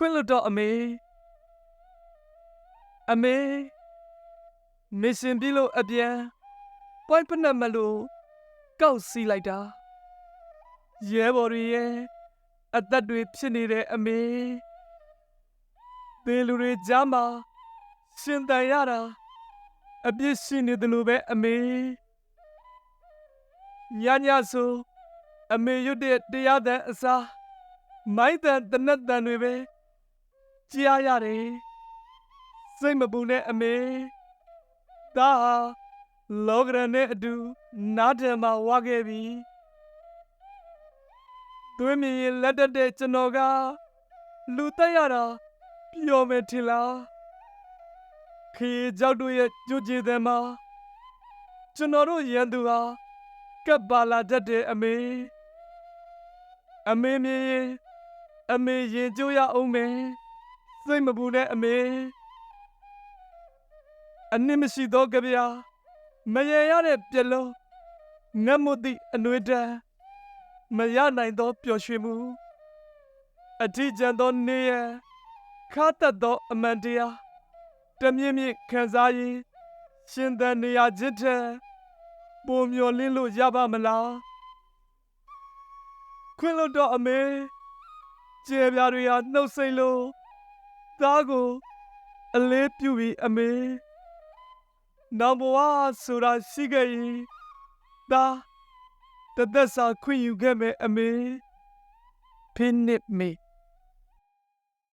ခွင့်လွတ်တော့အမေမစ်ရှင်ပြီးလို့အပြန်ပွိုင်းဖက်နှက်မလို့ကောက်စီးလိုက်တာရဲဘော်တွေရဲ့အသက်တွေဖြစ်နေတဲ့အမေသေလူတွေကြားမှာရှင်တန်ရတာအပြစ်ရှိနေတယ်လို့ပဲအမေညဆိုအမေရွတ်တဲ့တရားသံအစားမိုင်းတန်တနတ်တန်တွေပဲကြားရတယ်စိတ်မပူနဲ့အမေဒါဟာလောကရန်နဲ့အတူနားထင်မှာဝါခဲ့ပြီသွေးမြင်ရင်လက်တက်တဲ့ကျွန်တော်ကလူတက်ရတာပျော်မယ်ထင်လားခေကြောက်တို့ရဲ့ကြွကြည်တယ်မှာကျွန်တော်တို့ရန်သူဟာကပ်ပါလာတတ်တဲ့အမေမြင်ရင်အမေရင်ကျိုးရအောင်မယ်စိတ်မပူနဲ့အမေအနှစ်မရှိသောကြပြာမရရတဲ့ပြလုံးငတ်မွတ်သည့်အနှွေးတန်းမရနိုင်သောပျော်ရွှင်မှုအထီးကျန်သောနေရန်ခါတတ်သောအမှန်တရားတမြင့်မြင့်ခံစားရင်ရှင်သန်နေရခြင်းထက်ပိုမျော်လင့်လို့ရပါမလားခွင့်လွတ်တော့အမေကျေပြားတွေဟာနှုတ်ဆက်လို့သားကိုအလေးပြုပြီးအမေနောင်ဘဝဆိုတာရှိခဲ့ရင်သားတသက်စာခွင့်ယူခဲ့မယ်အမေဖိနစ်မေ